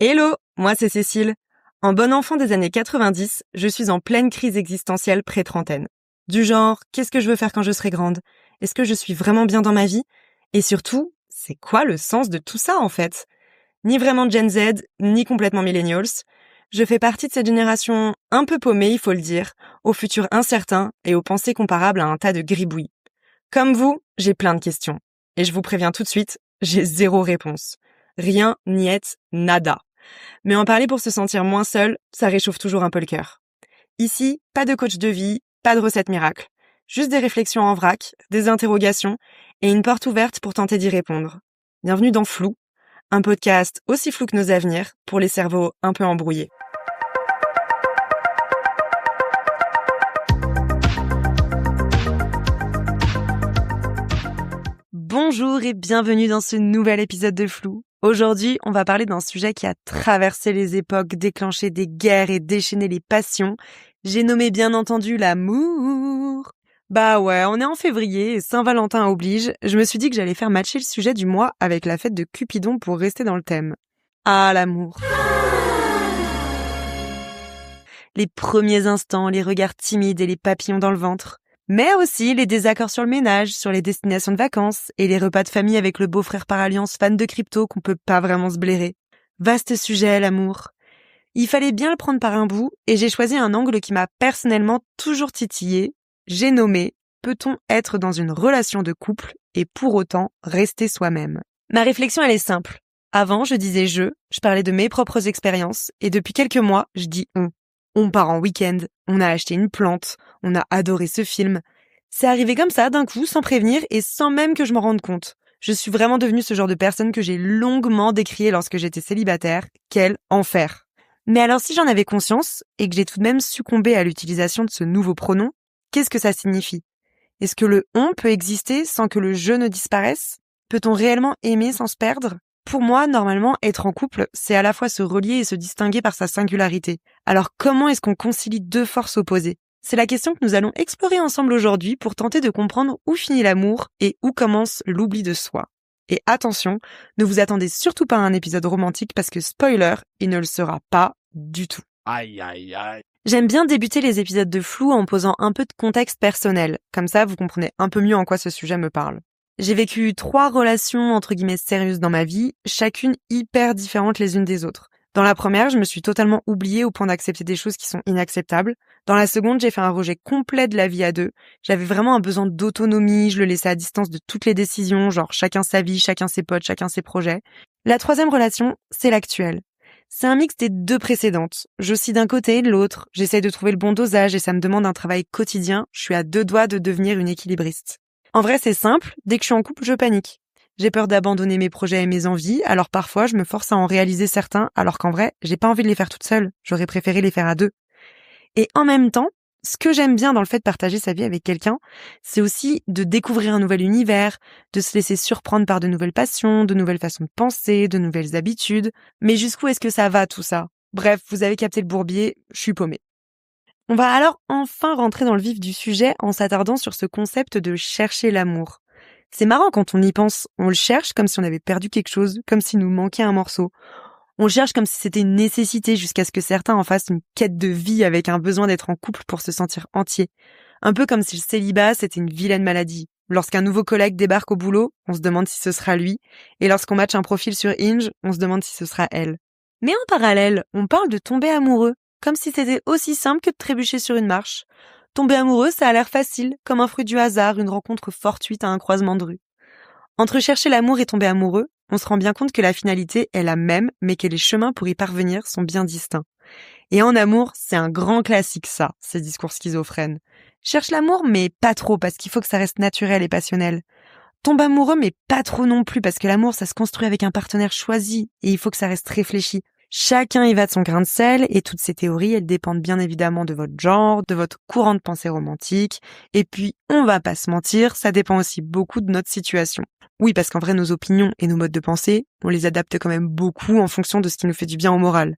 Hello, moi c'est Cécile. En bon enfant des années 90, je suis en pleine crise existentielle pré-trentaine. Du genre, qu'est-ce que je veux faire quand je serai grande? Est-ce que je suis vraiment bien dans ma vie? Et surtout, c'est quoi le sens de tout ça en fait? Ni vraiment Gen Z, ni complètement millennials. Je fais partie de cette génération un peu paumée, il faut le dire, au futur incertain et aux pensées comparables à un tas de gribouillis. Comme vous, j'ai plein de questions. Et je vous préviens tout de suite, j'ai zéro réponse. Rien, niet, nada. Mais en parler pour se sentir moins seul, ça réchauffe toujours un peu le cœur. Ici, pas de coach de vie, pas de recette miracle. Juste des réflexions en vrac, des interrogations et une porte ouverte pour tenter d'y répondre. Bienvenue dans Flou, un podcast aussi flou que nos avenirs pour les cerveaux un peu embrouillés. Bonjour et bienvenue dans ce nouvel épisode de Flou. Aujourd'hui, on va parler d'un sujet qui a traversé les époques, déclenché des guerres et déchaîné les passions. J'ai nommé bien entendu l'amour. Bah ouais, on est en février et Saint-Valentin oblige. Je me suis dit que j'allais faire matcher le sujet du mois avec la fête de Cupidon pour rester dans le thème. Ah, l'amour. Les premiers instants, les regards timides et les papillons dans le ventre. Mais aussi les désaccords sur le ménage, sur les destinations de vacances et les repas de famille avec le beau-frère par alliance fan de crypto qu'on peut pas vraiment se blairer. Vaste sujet, l'amour. Il fallait bien le prendre par un bout et j'ai choisi un angle qui m'a personnellement toujours titillé. J'ai nommé « Peut-on être dans une relation de couple et pour autant rester soi-même ?» Ma réflexion elle est simple. Avant, je disais je parlais de mes propres expériences et depuis quelques mois, je dis on. On part en week-end, on a acheté une plante, on a adoré ce film. C'est arrivé comme ça, d'un coup, sans prévenir et sans même que je m'en rende compte. Je suis vraiment devenue ce genre de personne que j'ai longuement décriée lorsque j'étais célibataire. Quel enfer! Mais alors si j'en avais conscience et que j'ai tout de même succombé à l'utilisation de ce nouveau pronom, qu'est-ce que ça signifie? Est-ce que le « on » peut exister sans que le « je » ne disparaisse? Peut-on réellement aimer sans se perdre? Pour moi, normalement, être en couple, c'est à la fois se relier et se distinguer par sa singularité. Alors comment est-ce qu'on concilie deux forces opposées? C'est la question que nous allons explorer ensemble aujourd'hui pour tenter de comprendre où finit l'amour et où commence l'oubli de soi. Et attention, ne vous attendez surtout pas à un épisode romantique parce que spoiler, il ne le sera pas du tout. Aïe, aïe, aïe. J'aime bien débuter les épisodes de Flou en posant un peu de contexte personnel. Comme ça, vous comprenez un peu mieux en quoi ce sujet me parle. J'ai vécu 3 relations entre guillemets sérieuses dans ma vie, chacune hyper différentes les unes des autres. Dans la première, je me suis totalement oubliée au point d'accepter des choses qui sont inacceptables. Dans la seconde, j'ai fait un rejet complet de la vie à deux. J'avais vraiment un besoin d'autonomie, je le laissais à distance de toutes les décisions, genre chacun sa vie, chacun ses potes, chacun ses projets. La troisième relation, c'est l'actuelle. C'est un mix des 2 précédentes. J'oscille d'un côté et de l'autre, j'essaye de trouver le bon dosage et ça me demande un travail quotidien, je suis à 2 doigts de devenir une équilibriste. En vrai, c'est simple, dès que je suis en couple, je panique. J'ai peur d'abandonner mes projets et mes envies, alors parfois je me force à en réaliser certains, alors qu'en vrai, j'ai pas envie de les faire toute seule, j'aurais préféré les faire à 2. Et en même temps, ce que j'aime bien dans le fait de partager sa vie avec quelqu'un, c'est aussi de découvrir un nouvel univers, de se laisser surprendre par de nouvelles passions, de nouvelles façons de penser, de nouvelles habitudes. Mais jusqu'où est-ce que ça va tout ça? Bref, vous avez capté le bourbier, je suis paumée. On va alors enfin rentrer dans le vif du sujet en s'attardant sur ce concept de chercher l'amour. C'est marrant quand on y pense, on le cherche comme si on avait perdu quelque chose, comme s'il nous manquait un morceau. On le cherche comme si c'était une nécessité jusqu'à ce que certains en fassent une quête de vie avec un besoin d'être en couple pour se sentir entier. Un peu comme si le célibat c'était une vilaine maladie. Lorsqu'un nouveau collègue débarque au boulot, on se demande si ce sera lui, et lorsqu'on matche un profil sur Hinge, on se demande si ce sera elle. Mais en parallèle, on parle de tomber amoureux, comme si c'était aussi simple que de trébucher sur une marche. Tomber amoureux, ça a l'air facile, comme un fruit du hasard, une rencontre fortuite à un croisement de rue. Entre chercher l'amour et tomber amoureux, on se rend bien compte que la finalité est la même, mais que les chemins pour y parvenir sont bien distincts. Et en amour, c'est un grand classique ça, ces discours schizophrènes. Cherche l'amour, mais pas trop, parce qu'il faut que ça reste naturel et passionnel. Tombe amoureux, mais pas trop non plus, parce que l'amour, ça se construit avec un partenaire choisi, et il faut que ça reste réfléchi. Chacun y va de son grain de sel, et toutes ces théories, elles dépendent bien évidemment de votre genre, de votre courant de pensée romantique, et puis, on va pas se mentir, ça dépend aussi beaucoup de notre situation. Oui, parce qu'en vrai, nos opinions et nos modes de pensée, on les adapte quand même beaucoup en fonction de ce qui nous fait du bien au moral.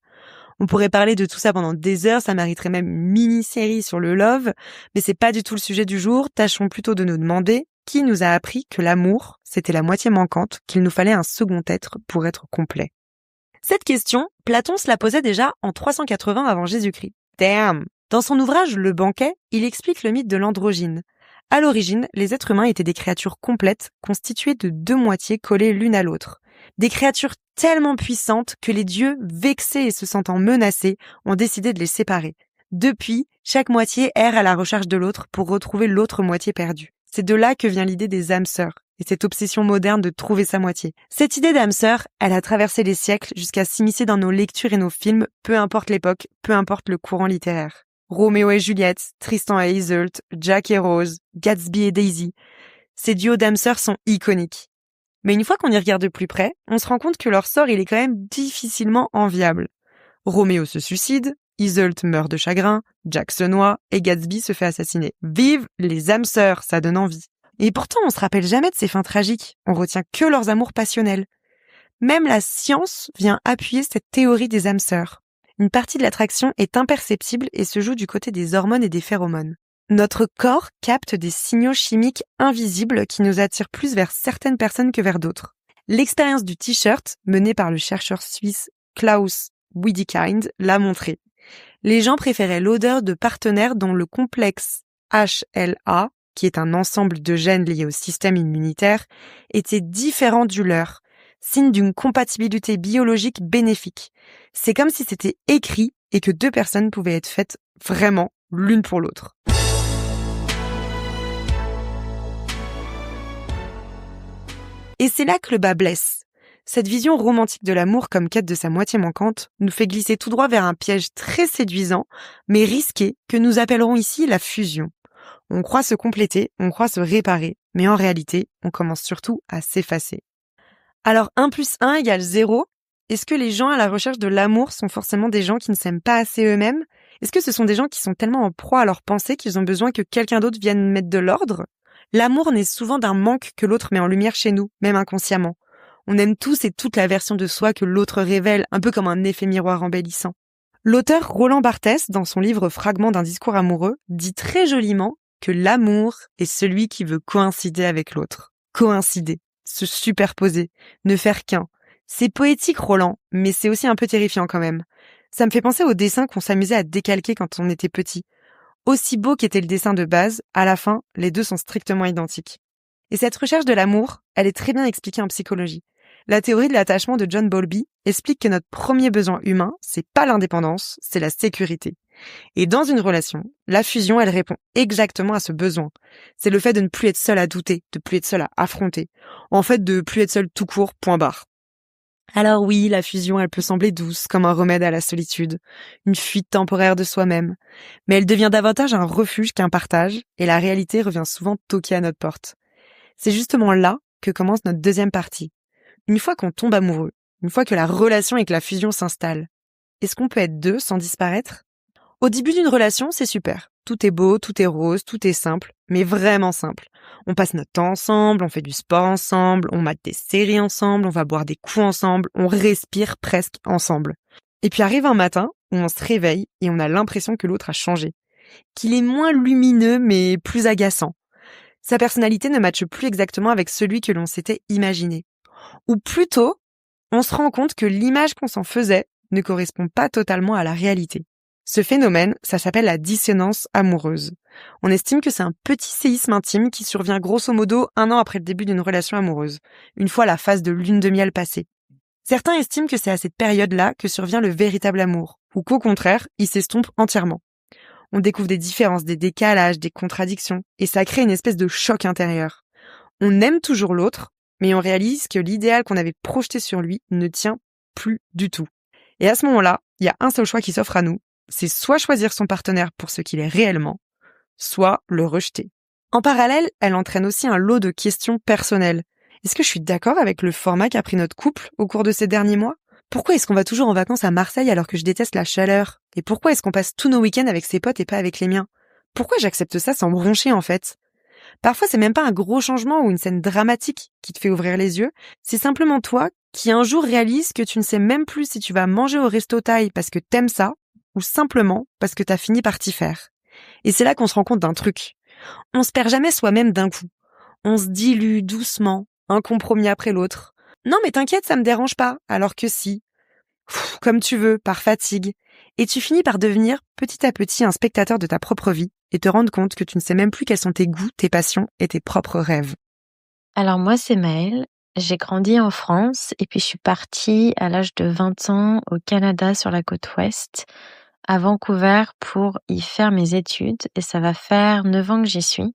On pourrait parler de tout ça pendant des heures, ça mériterait même une mini-série sur le love, mais c'est pas du tout le sujet du jour, tâchons plutôt de nous demander qui nous a appris que l'amour, c'était la moitié manquante, qu'il nous fallait un second être pour être complet. Cette question, Platon se la posait déjà en 380 avant Jésus-Christ. Damn! Dans son ouvrage Le Banquet, il explique le mythe de l'androgyne. À l'origine, les êtres humains étaient des créatures complètes, constituées de 2 moitiés collées l'une à l'autre. Des créatures tellement puissantes que les dieux, vexés et se sentant menacés, ont décidé de les séparer. Depuis, chaque moitié erre à la recherche de l'autre pour retrouver l'autre moitié perdue. C'est de là que vient l'idée des âmes sœurs et cette obsession moderne de trouver sa moitié. Cette idée d'âme sœur, elle a traversé les siècles jusqu'à s'immiscer dans nos lectures et nos films, peu importe l'époque, peu importe le courant littéraire. Roméo et Juliette, Tristan et Isolde, Jack et Rose, Gatsby et Daisy. Ces duos d'âmes sœurs sont iconiques. Mais une fois qu'on y regarde de plus près, on se rend compte que leur sort, il est quand même difficilement enviable. Roméo se suicide, Isolde meurt de chagrin, Jack se noie et Gatsby se fait assassiner. Vive les âmes sœurs, ça donne envie. Et pourtant, on se rappelle jamais de ces fins tragiques. On retient que leurs amours passionnels. Même la science vient appuyer cette théorie des âmes sœurs. Une partie de l'attraction est imperceptible et se joue du côté des hormones et des phéromones. Notre corps capte des signaux chimiques invisibles qui nous attirent plus vers certaines personnes que vers d'autres. L'expérience du t-shirt, menée par le chercheur suisse Klaus Wedekind, l'a montré. Les gens préféraient l'odeur de partenaires dont le complexe HLA, qui est un ensemble de gènes liés au système immunitaire, était différent du leur, signe d'une compatibilité biologique bénéfique. C'est comme si c'était écrit et que 2 personnes pouvaient être faites vraiment l'une pour l'autre. Et c'est là que le bas blesse. Cette vision romantique de l'amour comme quête de sa moitié manquante nous fait glisser tout droit vers un piège très séduisant, mais risqué, que nous appellerons ici la fusion. On croit se compléter, on croit se réparer, mais en réalité, on commence surtout à s'effacer. Alors 1 + 1 = 0. Est-ce que les gens à la recherche de l'amour sont forcément des gens qui ne s'aiment pas assez eux-mêmes? Est-ce que ce sont des gens qui sont tellement en proie à leurs pensées qu'ils ont besoin que quelqu'un d'autre vienne mettre de l'ordre? L'amour naît souvent d'un manque que l'autre met en lumière chez nous, même inconsciemment. On aime tous et toute la version de soi que l'autre révèle, un peu comme un effet miroir embellissant. L'auteur Roland Barthes, dans son livre Fragments d'un discours amoureux, dit très joliment que l'amour est celui qui veut coïncider avec l'autre. Coïncider, se superposer, ne faire qu'un. C'est poétique, Roland, mais c'est aussi un peu terrifiant quand même. Ça me fait penser aux dessins qu'on s'amusait à décalquer quand on était petit. Aussi beau qu'était le dessin de base, à la fin, les deux sont strictement identiques. Et cette recherche de l'amour, elle est très bien expliquée en psychologie. La théorie de l'attachement de John Bowlby explique que notre premier besoin humain, c'est pas l'indépendance, c'est la sécurité. Et dans une relation, la fusion, elle répond exactement à ce besoin. C'est le fait de ne plus être seul à douter, de plus être seul à affronter. En fait, de plus être seul tout court, point barre. Alors oui, la fusion, elle peut sembler douce, comme un remède à la solitude, une fuite temporaire de soi-même. Mais elle devient davantage un refuge qu'un partage, et la réalité revient souvent toquer à notre porte. C'est justement là que commence notre deuxième partie. Une fois qu'on tombe amoureux, une fois que la relation et que la fusion s'installent, est-ce qu'on peut être 2 sans disparaître? Au début d'une relation, c'est super. Tout est beau, tout est rose, tout est simple, mais vraiment simple. On passe notre temps ensemble, on fait du sport ensemble, on mate des séries ensemble, on va boire des coups ensemble, on respire presque ensemble. Et puis arrive un matin où on se réveille et on a l'impression que l'autre a changé. Qu'il est moins lumineux mais plus agaçant. Sa personnalité ne matche plus exactement avec celui que l'on s'était imaginé. Ou plutôt, on se rend compte que l'image qu'on s'en faisait ne correspond pas totalement à la réalité. Ce phénomène, ça s'appelle la dissonance amoureuse. On estime que c'est un petit séisme intime qui survient grosso modo 1 an après le début d'une relation amoureuse, une fois la phase de lune de miel passée. Certains estiment que c'est à cette période-là que survient le véritable amour, ou qu'au contraire, il s'estompe entièrement. On découvre des différences, des décalages, des contradictions, et ça crée une espèce de choc intérieur. On aime toujours l'autre, mais on réalise que l'idéal qu'on avait projeté sur lui ne tient plus du tout. Et à ce moment-là, il y a un seul choix qui s'offre à nous, c'est soit choisir son partenaire pour ce qu'il est réellement, soit le rejeter. En parallèle, elle entraîne aussi un lot de questions personnelles. Est-ce que je suis d'accord avec le format qu'a pris notre couple au cours de ces derniers mois? Pourquoi est-ce qu'on va toujours en vacances à Marseille alors que je déteste la chaleur? Et pourquoi est-ce qu'on passe tous nos week-ends avec ses potes et pas avec les miens? Pourquoi j'accepte ça sans broncher en fait? Parfois, c'est même pas un gros changement ou une scène dramatique qui te fait ouvrir les yeux. C'est simplement toi qui un jour réalises que tu ne sais même plus si tu vas manger au resto thaï parce que t'aimes ça ou simplement parce que t'as fini par t'y faire. Et c'est là qu'on se rend compte d'un truc. On se perd jamais soi-même d'un coup. On se dilue doucement, un compromis après l'autre. Non mais t'inquiète, ça me dérange pas, alors que si. Comme tu veux, par fatigue. Et tu finis par devenir petit à petit un spectateur de ta propre vie et te rendre compte que tu ne sais même plus quels sont tes goûts, tes passions et tes propres rêves. Alors moi, c'est Maëlle. J'ai grandi en France et puis je suis partie à l'âge de 20 ans au Canada sur la côte ouest, à Vancouver pour y faire mes études et ça va faire 9 ans que j'y suis.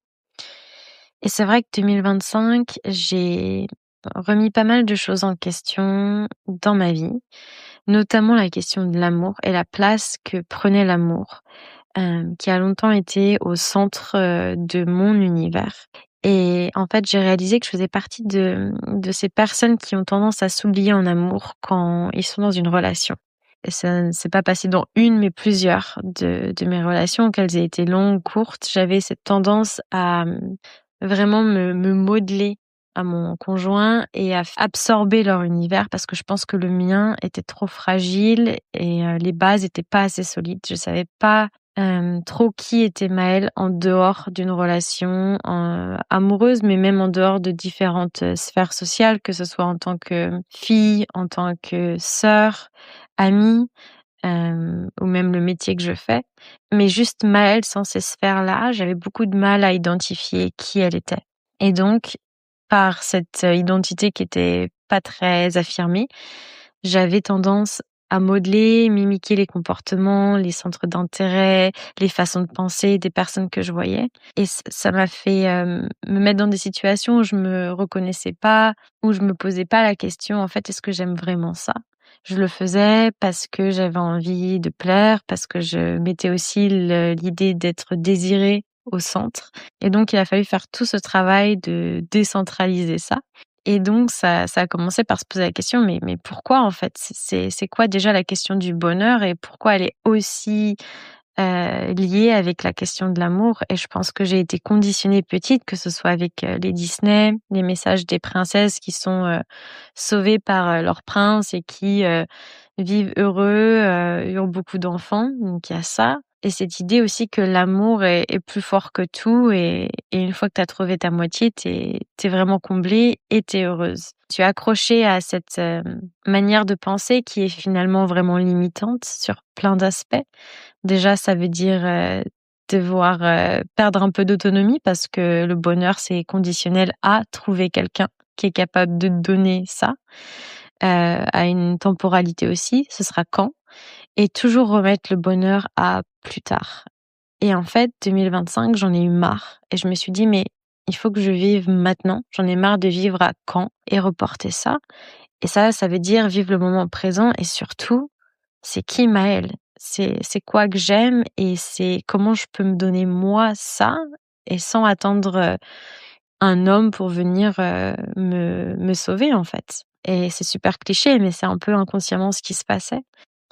Et c'est vrai que 2025, j'ai remis pas mal de choses en question dans ma vie, notamment la question de l'amour et la place que prenait l'amour, qui a longtemps été au centre, de mon univers. Et en fait, j'ai réalisé que je faisais partie de ces personnes qui ont tendance à s'oublier en amour quand ils sont dans une relation. Et ça ne s'est pas passé dans une, mais plusieurs de mes relations, qu'elles aient été longues ou courtes. J'avais cette tendance à, vraiment me modeler à mon conjoint et à absorber leur univers parce que je pense que le mien était trop fragile et les bases étaient pas assez solides. Je savais pas trop qui était Maëlle en dehors d'une relation amoureuse, mais même en dehors de différentes sphères sociales, que ce soit en tant que fille, en tant que sœur, amie, ou même le métier que je fais. Mais juste Maëlle sans ces sphères-là, j'avais beaucoup de mal à identifier qui elle était. Et donc, par cette identité qui était pas très affirmée, j'avais tendance à modeler, mimiquer les comportements, les centres d'intérêt, les façons de penser des personnes que je voyais. Et ça m'a fait me mettre dans des situations où je me reconnaissais pas, où je me posais pas la question, en fait, est-ce que j'aime vraiment ça? Je le faisais parce que j'avais envie de plaire, parce que je mettais aussi l'idée d'être désirée au centre. Et donc, il a fallu faire tout ce travail de décentraliser ça. Et donc ça a commencé par se poser la question, mais pourquoi en fait? C'est quoi déjà la question du bonheur et pourquoi elle est aussi, liée avec la question de l'amour? Et je pense que j'ai été conditionnée petite, que ce soit avec, les Disney, les messages des princesses qui sont, sauvées par, leur prince et qui, vivent heureux, eurent beaucoup d'enfants, donc il y a ça. Et cette idée aussi que l'amour est plus fort que tout et une fois que tu as trouvé ta moitié, tu es vraiment comblée et tu es heureuse. Tu es accrochée à cette, manière de penser qui est finalement vraiment limitante sur plein d'aspects. Déjà, ça veut dire, devoir, perdre un peu d'autonomie parce que le bonheur, c'est conditionnel à trouver quelqu'un qui est capable de te donner ça, à une temporalité aussi, ce sera quand? Et toujours remettre le bonheur à plus tard. Et en fait, 2025, j'en ai eu marre et je me suis dit: «Mais il faut que je vive maintenant. J'en ai marre de vivre à quand et reporter ça». Et ça veut dire vivre le moment présent et surtout, c'est qui Maëlle? C'est quoi que j'aime et c'est comment je peux me donner moi ça et sans attendre, un homme pour venir, me sauver, en fait. Et c'est super cliché, mais c'est un peu inconsciemment ce qui se passait.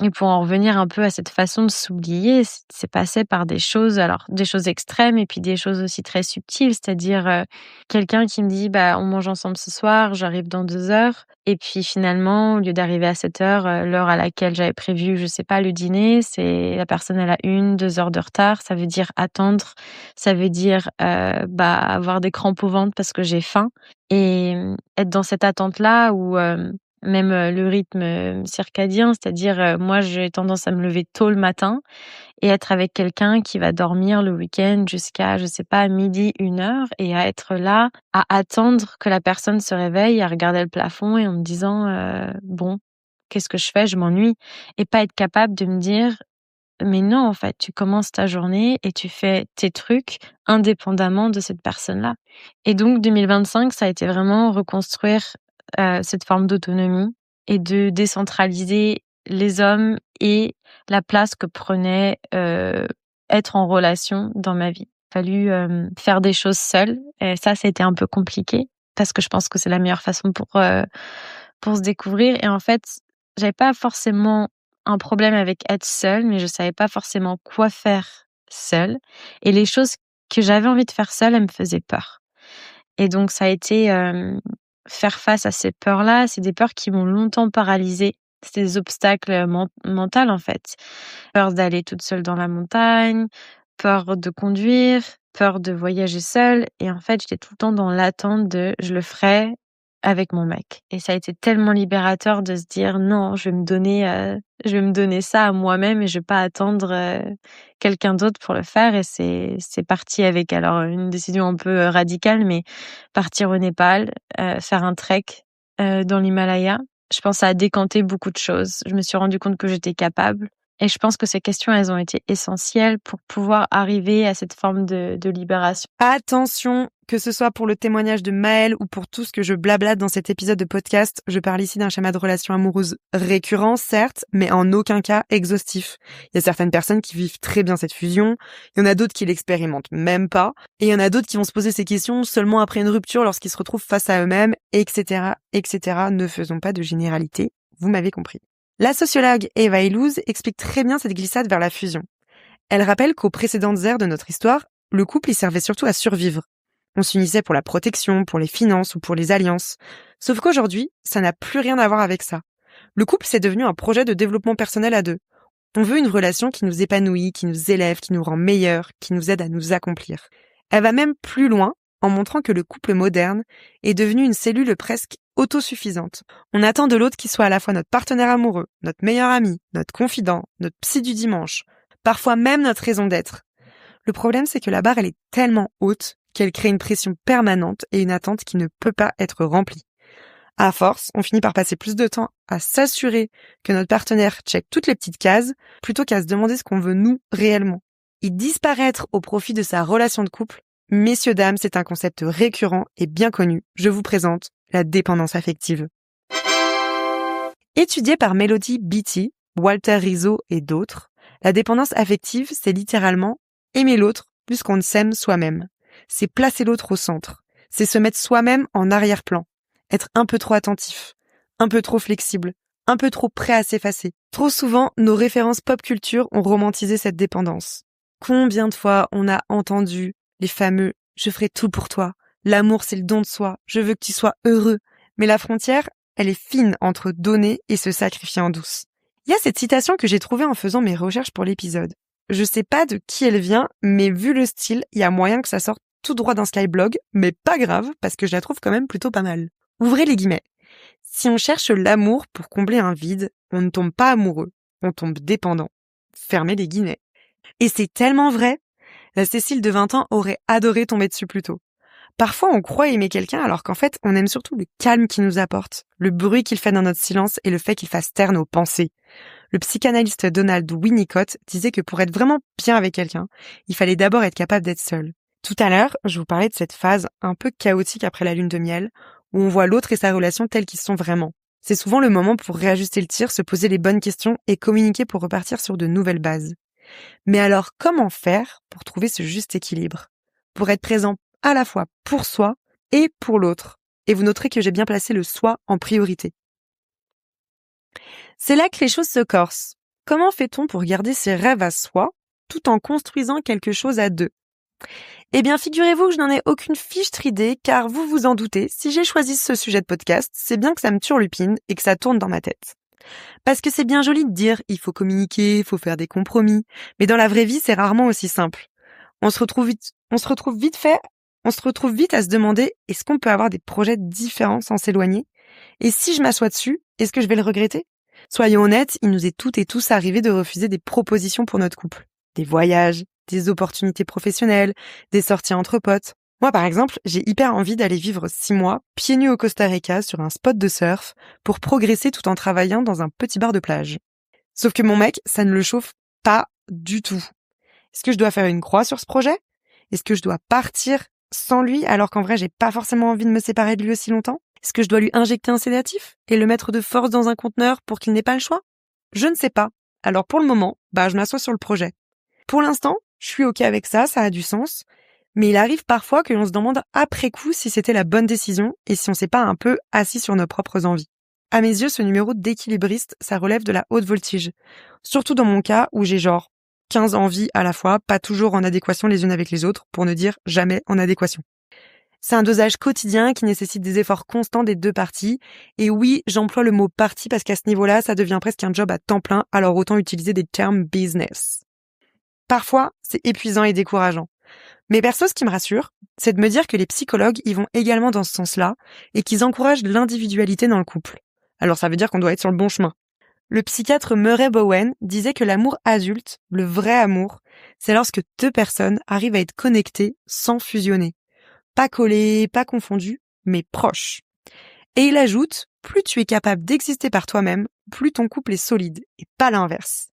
Et pour en revenir un peu à cette façon de s'oublier, c'est passé par des choses, alors des choses extrêmes et puis des choses aussi très subtiles. C'est-à-dire, quelqu'un qui me dit: «Bah, on mange ensemble ce soir, j'arrive dans 2 heures». Et puis finalement, au lieu d'arriver à 7 heures, l'heure à laquelle j'avais prévu, je sais pas, le dîner, c'est la personne elle a 1-2 heures de retard. Ça veut dire attendre, ça veut dire, bah, avoir des crampes au ventre parce que j'ai faim et être dans cette attente-là où, même, le rythme, circadien, c'est-à-dire, moi j'ai tendance à me lever tôt le matin et être avec quelqu'un qui va dormir le week-end jusqu'à, je sais pas, 12:00, 1 heure et à être là, à attendre que la personne se réveille, à regarder le plafond et en me disant, «Bon, qu'est-ce que je fais? Je m'ennuie» et pas être capable de me dire: «Mais non, en fait, tu commences ta journée et tu fais tes trucs indépendamment de cette personne-là». Et donc 2025, ça a été vraiment reconstruire, cette forme d'autonomie et de décentraliser les hommes et la place que prenait, être en relation dans ma vie. Il a fallu, faire des choses seule et ça a été un peu compliqué parce que je pense que c'est la meilleure façon pour se découvrir et en fait, j'avais pas forcément un problème avec être seule, mais je savais pas forcément quoi faire seule et les choses que j'avais envie de faire seule, elles me faisaient peur. Et donc ça a été, faire face à ces peurs-là, c'est des peurs qui m'ont longtemps paralysée. C'est des obstacles, mentales, en fait. Peur d'aller toute seule dans la montagne, peur de conduire, peur de voyager seule et en fait, j'étais tout le temps dans l'attente de: «Je le ferai, avec mon mec. Et ça a été tellement libérateur de se dire non, je vais me donner ça à moi-même et je vais pas attendre quelqu'un d'autre pour le faire. Et c'est parti avec alors une décision un peu radicale, mais partir au Népal, faire un trek dans l'Himalaya. Je pense que ça a décanté beaucoup de choses. Je me suis rendu compte que j'étais capable. Et je pense que ces questions, elles ont été essentielles pour pouvoir arriver à cette forme de libération. Attention, que ce soit pour le témoignage de Maëlle ou pour tout ce que je blablate dans cet épisode de podcast, je parle ici d'un schéma de relation amoureuse récurrent, certes, mais en aucun cas exhaustif. Il y a certaines personnes qui vivent très bien cette fusion, il y en a d'autres qui l'expérimentent même pas, et il y en a d'autres qui vont se poser ces questions seulement après une rupture lorsqu'ils se retrouvent face à eux-mêmes, etc., etc. Ne faisons pas de généralité, vous m'avez compris. La sociologue Eva Illouz explique très bien cette glissade vers la fusion. Elle rappelle qu'aux précédentes ères de notre histoire, le couple y servait surtout à survivre. On s'unissait pour la protection, pour les finances ou pour les alliances. Sauf qu'aujourd'hui, ça n'a plus rien à voir avec ça. Le couple, c'est devenu un projet de développement personnel à deux. On veut une relation qui nous épanouit, qui nous élève, qui nous rend meilleurs, qui nous aide à nous accomplir. Elle va même plus loin en montrant que le couple moderne est devenu une cellule presque autosuffisante. On attend de l'autre qu'il soit à la fois notre partenaire amoureux, notre meilleur ami, notre confident, notre psy du dimanche, parfois même notre raison d'être. Le problème, c'est que la barre, elle est tellement haute qu'elle crée une pression permanente et une attente qui ne peut pas être remplie. À force, on finit par passer plus de temps à s'assurer que notre partenaire check toutes les petites cases plutôt qu'à se demander ce qu'on veut nous réellement. Et disparaître au profit de sa relation de couple, messieurs, dames, c'est un concept récurrent et bien connu. Je vous présente la dépendance affective. Étudiée par Melody Beattie, Walter Rizzo et d'autres, la dépendance affective, c'est littéralement aimer l'autre plus qu'on ne s'aime soi-même. C'est placer l'autre au centre. C'est se mettre soi-même en arrière-plan. Être un peu trop attentif, un peu trop flexible, un peu trop prêt à s'effacer. Trop souvent, nos références pop culture ont romantisé cette dépendance. Combien de fois on a entendu les fameux « je ferai tout pour toi », « l'amour c'est le don de soi, je veux que tu sois heureux ». Mais la frontière, elle est fine entre donner et se sacrifier en douce. Il y a cette citation que j'ai trouvée en faisant mes recherches pour l'épisode. Je sais pas de qui elle vient, mais vu le style, il y a moyen que ça sorte tout droit d'un Skyblog, mais pas grave, parce que je la trouve quand même plutôt pas mal. Ouvrez les guillemets. Si on cherche l'amour pour combler un vide, on ne tombe pas amoureux, on tombe dépendant. Fermez les guillemets. Et c'est tellement vrai. La Cécile de 20 ans aurait adoré tomber dessus plus tôt. Parfois, on croit aimer quelqu'un alors qu'en fait, on aime surtout le calme qu'il nous apporte, le bruit qu'il fait dans notre silence et le fait qu'il fasse taire nos pensées. Le psychanalyste Donald Winnicott disait que pour être vraiment bien avec quelqu'un, il fallait d'abord être capable d'être seul. Tout à l'heure, je vous parlais de cette phase un peu chaotique après la lune de miel, où on voit l'autre et sa relation tels qu'ils sont vraiment. C'est souvent le moment pour réajuster le tir, se poser les bonnes questions et communiquer pour repartir sur de nouvelles bases. Mais alors, comment faire pour trouver ce juste équilibre? Pour être présent à la fois pour soi et pour l'autre. Et vous noterez que j'ai bien placé le soi en priorité. C'est là que les choses se corsent. Comment fait-on pour garder ses rêves à soi, tout en construisant quelque chose à deux? Eh bien, figurez-vous que je n'en ai aucune fichtre idée, car vous vous en doutez, si j'ai choisi ce sujet de podcast, c'est bien que ça me turlupine et que ça tourne dans ma tête. Parce que c'est bien joli de dire « il faut communiquer, il faut faire des compromis », mais dans la vraie vie, c'est rarement aussi simple. On se retrouve vite à se demander « est-ce qu'on peut avoir des projets différents sans s'éloigner ? Et si je m'assois dessus, est-ce que je vais le regretter ?» Soyons honnêtes, il nous est toutes et tous arrivé de refuser des propositions pour notre couple. Des voyages, des opportunités professionnelles, des sorties entre potes. Moi, par exemple, j'ai hyper envie d'aller vivre 6 mois, pieds nus au Costa Rica, sur un spot de surf, pour progresser tout en travaillant dans un petit bar de plage. Sauf que mon mec, ça ne le chauffe pas du tout. Est-ce que je dois faire une croix sur ce projet ? Est-ce que je dois partir sans lui, alors qu'en vrai, j'ai pas forcément envie de me séparer de lui aussi longtemps ? Est-ce que je dois lui injecter un sédatif et le mettre de force dans un conteneur pour qu'il n'ait pas le choix ? Je ne sais pas. Alors pour le moment, je m'assois sur le projet. Pour l'instant, je suis OK avec ça, ça a du sens. Mais il arrive parfois que l'on se demande après coup si c'était la bonne décision et si on s'est pas un peu assis sur nos propres envies. À mes yeux, ce numéro d'équilibriste, ça relève de la haute voltige. Surtout dans mon cas où j'ai 15 envies à la fois, pas toujours en adéquation les unes avec les autres, pour ne dire jamais en adéquation. C'est un dosage quotidien qui nécessite des efforts constants des deux parties. Et oui, j'emploie le mot partie parce qu'à ce niveau-là, ça devient presque un job à temps plein, alors autant utiliser des termes business. Parfois, c'est épuisant et décourageant. Mais perso, ce qui me rassure, c'est de me dire que les psychologues y vont également dans ce sens-là et qu'ils encouragent l'individualité dans le couple. Alors ça veut dire qu'on doit être sur le bon chemin. Le psychiatre Murray Bowen disait que l'amour adulte, le vrai amour, c'est lorsque deux personnes arrivent à être connectées sans fusionner. Pas collées, pas confondues, mais proches. Et il ajoute, plus tu es capable d'exister par toi-même, plus ton couple est solide, et pas l'inverse.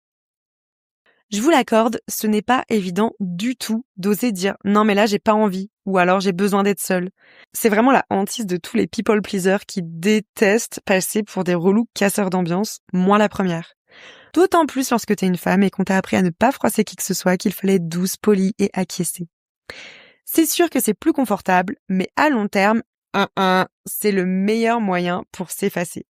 Je vous l'accorde, ce n'est pas évident du tout d'oser dire « non mais là j'ai pas envie » ou alors « j'ai besoin d'être seule ». C'est vraiment la hantise de tous les people pleasers qui détestent passer pour des relous casseurs d'ambiance, moi la première. D'autant plus lorsque t'es une femme et qu'on t'a appris à ne pas froisser qui que ce soit, qu'il fallait être douce, polie et acquiescer. C'est sûr que c'est plus confortable, mais à long terme, c'est le meilleur moyen pour s'effacer.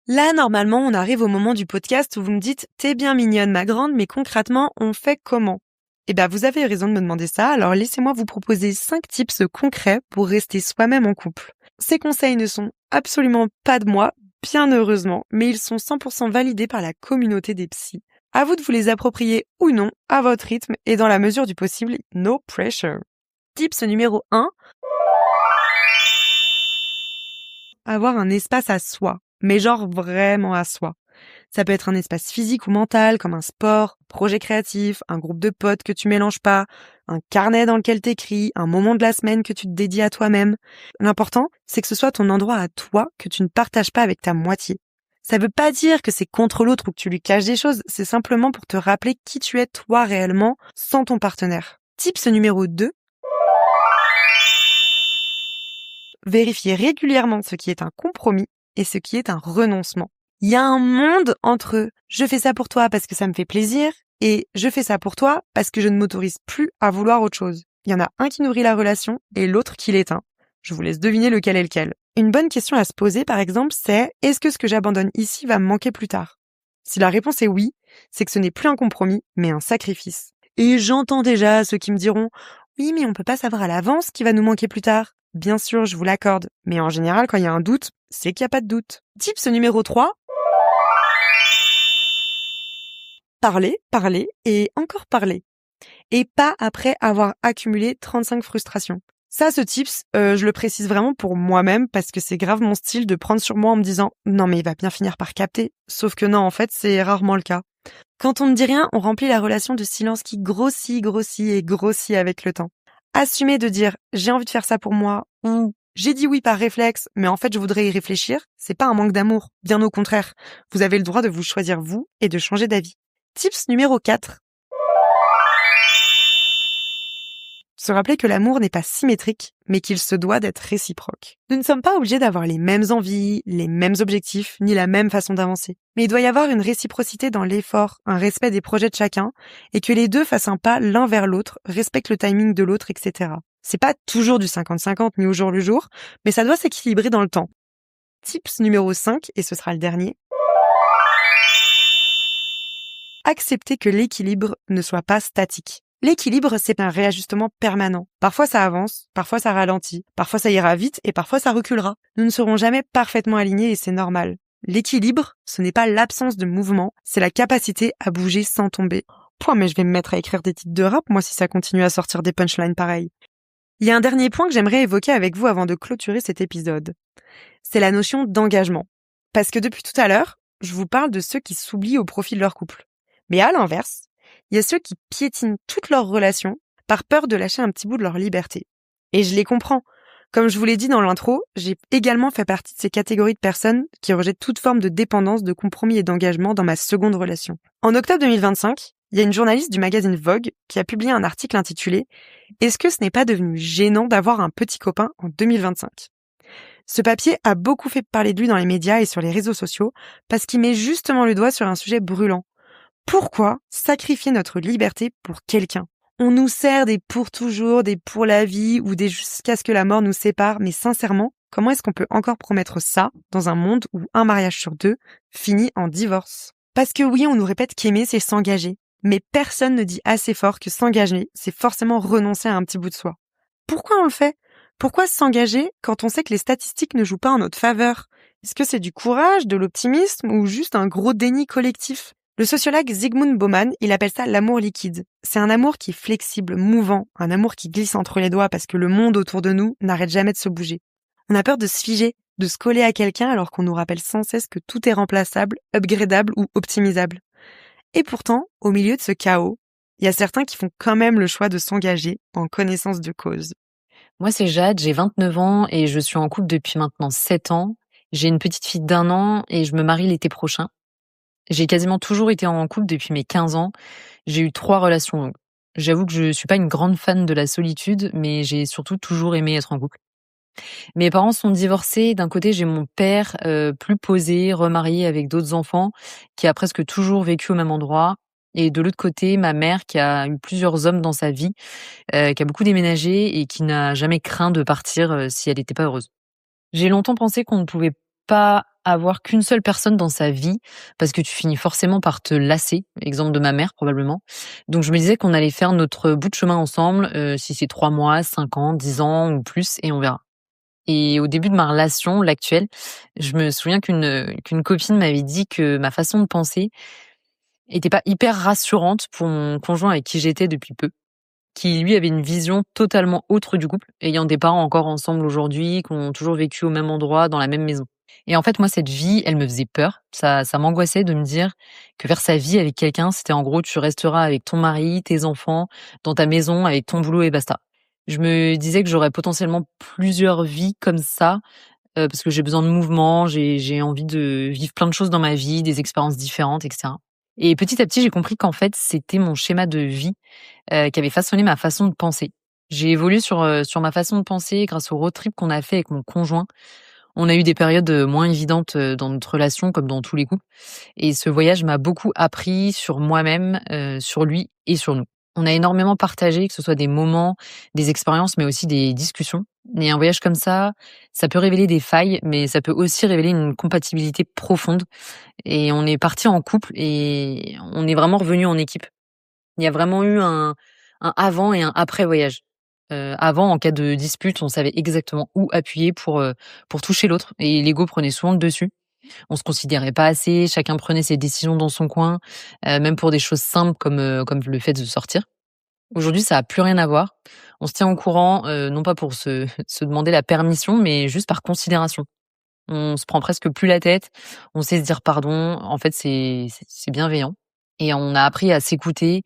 Là, normalement, on arrive au moment du podcast où vous me dites « T'es bien mignonne, ma grande, mais concrètement, on fait comment ?» Eh bien, vous avez raison de me demander ça, alors laissez-moi vous proposer 5 tips concrets pour rester soi-même en couple. Ces conseils ne sont absolument pas de moi, bien heureusement, mais ils sont 100% validés par la communauté des psys. À vous de vous les approprier ou non, à votre rythme et dans la mesure du possible, no pressure. Tips numéro 1. Avoir un espace à soi. Mais genre vraiment à soi. Ça peut être un espace physique ou mental, comme un sport, projet créatif, un groupe de potes que tu mélanges pas, un carnet dans lequel t'écris, un moment de la semaine que tu te dédies à toi-même. L'important, c'est que ce soit ton endroit à toi que tu ne partages pas avec ta moitié. Ça veut pas dire que c'est contre l'autre ou que tu lui caches des choses, c'est simplement pour te rappeler qui tu es toi réellement sans ton partenaire. Tips numéro 2. Vérifier régulièrement ce qui est un compromis et ce qui est un renoncement. Il y a un monde entre « je fais ça pour toi parce que ça me fait plaisir » et « je fais ça pour toi parce que je ne m'autorise plus à vouloir autre chose ». Il y en a un qui nourrit la relation et l'autre qui l'éteint. Je vous laisse deviner lequel est lequel. Une bonne question à se poser, par exemple, c'est « est-ce que ce que j'abandonne ici va me manquer plus tard ?» Si la réponse est oui, c'est que ce n'est plus un compromis, mais un sacrifice. Et j'entends déjà ceux qui me diront « oui, mais on peut pas savoir à l'avance ce qui va nous manquer plus tard ». Bien sûr, je vous l'accorde, mais en général, quand il y a un doute, c'est qu'il n'y a pas de doute. Tips numéro 3. Parler et encore parler. Et pas après avoir accumulé 35 frustrations. Ça, ce tips, je le précise vraiment pour moi-même parce que c'est grave mon style de prendre sur moi en me disant « non mais il va bien finir par capter ». Sauf que non, en fait, c'est rarement le cas. Quand on ne dit rien, on remplit la relation de silence qui grossit avec le temps. Assumer de dire « j'ai envie de faire ça pour moi » ou « j'ai dit oui par réflexe, mais en fait je voudrais y réfléchir », c'est pas un manque d'amour, bien au contraire. Vous avez le droit de vous choisir vous et de changer d'avis. Tips numéro 4. Se rappeler que l'amour n'est pas symétrique, mais qu'il se doit d'être réciproque. Nous ne sommes pas obligés d'avoir les mêmes envies, les mêmes objectifs, ni la même façon d'avancer. Mais il doit y avoir une réciprocité dans l'effort, un respect des projets de chacun, et que les deux fassent un pas l'un vers l'autre, respectent le timing de l'autre, etc. C'est pas toujours du 50-50 ni au jour le jour, mais ça doit s'équilibrer dans le temps. Tips numéro 5, et ce sera le dernier. Accepter que l'équilibre ne soit pas statique. L'équilibre, c'est un réajustement permanent. Parfois ça avance, parfois ça ralentit, parfois ça ira vite et parfois ça reculera. Nous ne serons jamais parfaitement alignés et c'est normal. L'équilibre, ce n'est pas l'absence de mouvement, c'est la capacité à bouger sans tomber. Mais je vais me mettre à écrire des titres de rap, moi, si ça continue à sortir des punchlines pareilles. Il y a un dernier point que j'aimerais évoquer avec vous avant de clôturer cet épisode. C'est la notion d'engagement. Parce que depuis tout à l'heure, je vous parle de ceux qui s'oublient au profit de leur couple. Mais à l'inverse, il y a ceux qui piétinent toutes leurs relations par peur de lâcher un petit bout de leur liberté. Et je les comprends. Comme je vous l'ai dit dans l'intro, j'ai également fait partie de ces catégories de personnes qui rejettent toute forme de dépendance, de compromis et d'engagement dans ma seconde relation. En octobre 2025, il y a une journaliste du magazine Vogue qui a publié un article intitulé « Est-ce que ce n'est pas devenu gênant d'avoir un petit copain en 2025 ?» Ce papier a beaucoup fait parler de lui dans les médias et sur les réseaux sociaux parce qu'il met justement le doigt sur un sujet brûlant. Pourquoi sacrifier notre liberté pour quelqu'un ? On nous sert des pour toujours, des pour la vie ou des jusqu'à ce que la mort nous sépare, mais sincèrement, comment est-ce qu'on peut encore promettre ça dans un monde où un mariage sur 2 finit en divorce ? Parce que oui, on nous répète qu'aimer, c'est s'engager. Mais personne ne dit assez fort que s'engager, c'est forcément renoncer à un petit bout de soi. Pourquoi on le fait ? Pourquoi s'engager quand on sait que les statistiques ne jouent pas en notre faveur ? Est-ce que c'est du courage, de l'optimisme ou juste un gros déni collectif ? Le sociologue Zygmunt Bauman, il appelle ça l'amour liquide. C'est un amour qui est flexible, mouvant, un amour qui glisse entre les doigts parce que le monde autour de nous n'arrête jamais de se bouger. On a peur de se figer, de se coller à quelqu'un alors qu'on nous rappelle sans cesse que tout est remplaçable, upgradable ou optimisable. Et pourtant, au milieu de ce chaos, il y a certains qui font quand même le choix de s'engager en connaissance de cause. Moi, c'est Jade, j'ai 29 ans et je suis en couple depuis maintenant 7 ans. J'ai une petite fille d'1 an et je me marie l'été prochain. J'ai quasiment toujours été en couple depuis mes 15 ans. J'ai eu 3 relations longues. J'avoue que je suis pas une grande fan de la solitude, mais j'ai surtout toujours aimé être en couple. Mes parents sont divorcés. D'un côté, j'ai mon père, plus posé, remarié avec d'autres enfants, qui a presque toujours vécu au même endroit. Et de l'autre côté, ma mère qui a eu plusieurs hommes dans sa vie, qui a beaucoup déménagé et qui n'a jamais craint de partir, si elle n'était pas heureuse. J'ai longtemps pensé qu'on ne pouvait pas avoir qu'une seule personne dans sa vie parce que tu finis forcément par te lasser, exemple de ma mère probablement. Donc je me disais qu'on allait faire notre bout de chemin ensemble, si c'est 3 mois, 5 ans, 10 ans ou plus et on verra. Et au début de ma relation, l'actuelle, je me souviens qu'une copine m'avait dit que ma façon de penser était pas hyper rassurante pour mon conjoint avec qui j'étais depuis peu, qui lui avait une vision totalement autre du couple, ayant des parents encore ensemble aujourd'hui, qui ont toujours vécu au même endroit, dans la même maison. Et en fait, moi, cette vie, elle me faisait peur. Ça m'angoissait de me dire que faire sa vie avec quelqu'un, c'était en gros, tu resteras avec ton mari, tes enfants, dans ta maison, avec ton boulot et basta. Je me disais que j'aurais potentiellement plusieurs vies comme ça, parce que j'ai besoin de mouvement, j'ai envie de vivre plein de choses dans ma vie, des expériences différentes, etc. Et petit à petit, j'ai compris qu'en fait, c'était mon schéma de vie qui avait façonné ma façon de penser. J'ai évolué sur ma façon de penser grâce au road trip qu'on a fait avec mon conjoint. On a eu des périodes moins évidentes dans notre relation, comme dans tous les couples. Et ce voyage m'a beaucoup appris sur moi-même, sur lui et sur nous. On a énormément partagé, que ce soit des moments, des expériences, mais aussi des discussions. Et un voyage comme ça peut révéler des failles, mais ça peut aussi révéler une compatibilité profonde. Et on est parti en couple et on est vraiment revenu en équipe. Il y a vraiment eu un avant et un après voyage. Avant, en cas de dispute, on savait exactement où appuyer pour toucher l'autre et l'ego prenait souvent le dessus. On se considérait pas assez, chacun prenait ses décisions dans son coin, même pour des choses simples comme le fait de sortir. Aujourd'hui, ça a plus rien à voir. On se tient au courant, non pas pour se se demander la permission, mais juste par considération. On se prend presque plus la tête, on sait se dire pardon. En fait, c'est bienveillant et on a appris à s'écouter,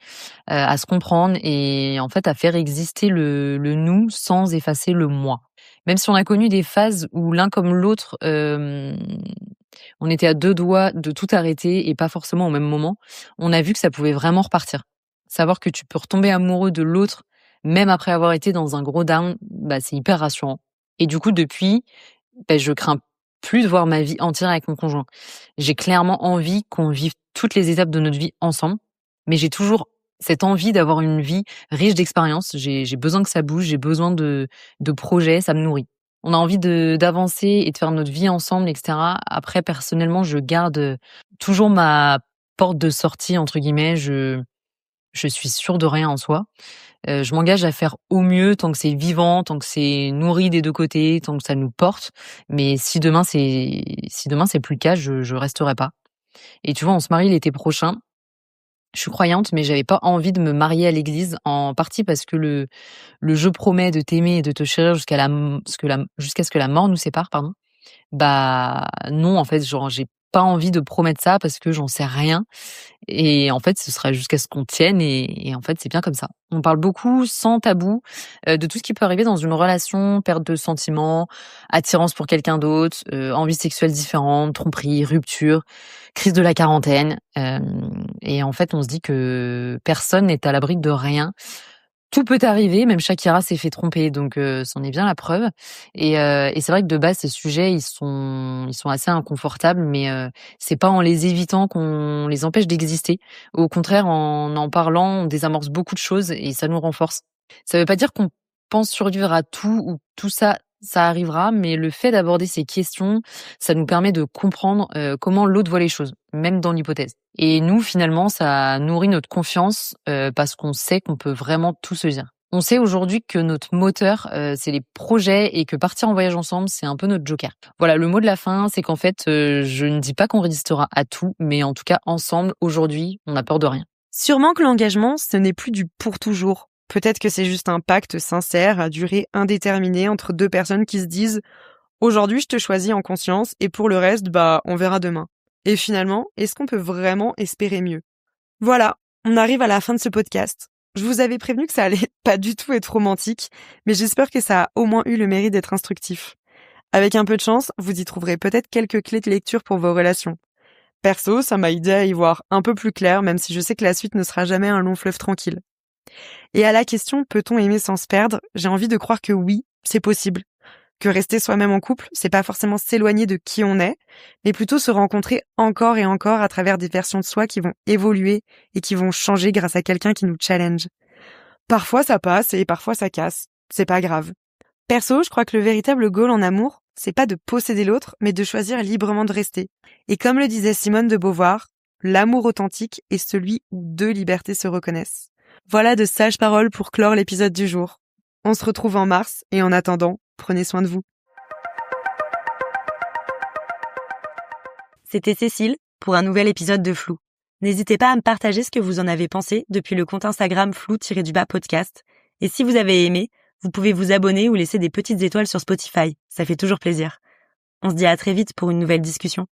à se comprendre et en fait à faire exister le nous sans effacer le moi. Même si on a connu des phases où l'un comme l'autre, on était à 2 doigts de tout arrêter et pas forcément au même moment, on a vu que ça pouvait vraiment repartir. Savoir que tu peux retomber amoureux de l'autre, même après avoir été dans un gros down, bah, c'est hyper rassurant. Et du coup, depuis, je crains plus de voir ma vie entière avec mon conjoint. J'ai clairement envie qu'on vive toutes les étapes de notre vie ensemble, mais j'ai toujours cette envie d'avoir une vie riche d'expériences. J'ai besoin que ça bouge, j'ai besoin de projets, ça me nourrit. On a envie d'avancer et de faire notre vie ensemble, etc. Après, personnellement, je garde toujours ma porte de sortie entre guillemets. Je suis sûre de rien en soi. Je m'engage à faire au mieux tant que c'est vivant, tant que c'est nourri des 2 côtés, tant que ça nous porte. Mais si demain c'est plus le cas, je resterai pas. Et tu vois, on se marie l'été prochain. Je suis croyante, mais j'avais pas envie de me marier à l'église, en partie parce que le «je promets de t'aimer et de te chérir jusqu'à ce que la mort nous sépare», pardon. Bah, non, en fait, genre, j'ai pas envie de promettre ça parce que j'en sais rien et en fait, ce sera jusqu'à ce qu'on tienne et en fait, c'est bien comme ça. On parle beaucoup, sans tabou, de tout ce qui peut arriver dans une relation, perte de sentiments, attirance pour quelqu'un d'autre, envies sexuelles différentes, tromperie, rupture, crise de la quarantaine, et en fait, on se dit que personne n'est à l'abri de rien. Tout peut arriver, même Shakira s'est fait tromper, donc c'en est bien la preuve. Et c'est vrai que de base, ces sujets, ils sont assez inconfortables, mais c'est pas en les évitant qu'on les empêche d'exister. Au contraire, en parlant, on désamorce beaucoup de choses et ça nous renforce. Ça veut pas dire qu'on pense survivre à tout ou tout ça, ça arrivera, mais le fait d'aborder ces questions, ça nous permet de comprendre comment l'autre voit les choses, même dans l'hypothèse. Et nous, finalement, ça nourrit notre confiance parce qu'on sait qu'on peut vraiment tout se dire. On sait aujourd'hui que notre moteur, c'est les projets et que partir en voyage ensemble, c'est un peu notre joker. Voilà, le mot de la fin, c'est qu'en fait, je ne dis pas qu'on résistera à tout, mais en tout cas, ensemble, aujourd'hui, on n'a peur de rien. Sûrement que l'engagement, ce n'est plus du pour toujours. Peut-être que c'est juste un pacte sincère à durée indéterminée entre deux personnes qui se disent « Aujourd'hui, je te choisis en conscience et pour le reste, on verra demain. » Et finalement, est-ce qu'on peut vraiment espérer mieux ? Voilà, on arrive à la fin de ce podcast. Je vous avais prévenu que ça allait pas du tout être romantique, mais j'espère que ça a au moins eu le mérite d'être instructif. Avec un peu de chance, vous y trouverez peut-être quelques clés de lecture pour vos relations. Perso, ça m'a aidé à y voir un peu plus clair, même si je sais que la suite ne sera jamais un long fleuve tranquille. Et à la question « Peut-on aimer sans se perdre ?», j'ai envie de croire que oui, c'est possible. Que rester soi-même en couple, c'est pas forcément s'éloigner de qui on est, mais plutôt se rencontrer encore et encore à travers des versions de soi qui vont évoluer et qui vont changer grâce à quelqu'un qui nous challenge. Parfois ça passe et parfois ça casse. C'est pas grave. Perso, je crois que le véritable goal en amour, c'est pas de posséder l'autre, mais de choisir librement de rester. Et comme le disait Simone de Beauvoir, l'amour authentique est celui où deux libertés se reconnaissent. Voilà de sages paroles pour clore l'épisode du jour. On se retrouve en mars et en attendant, prenez soin de vous. C'était Cécile pour un nouvel épisode de Flou. N'hésitez pas à me partager ce que vous en avez pensé depuis le compte Instagram flou-podcast. Et si vous avez aimé, vous pouvez vous abonner ou laisser des petites étoiles sur Spotify. Ça fait toujours plaisir. On se dit à très vite pour une nouvelle discussion.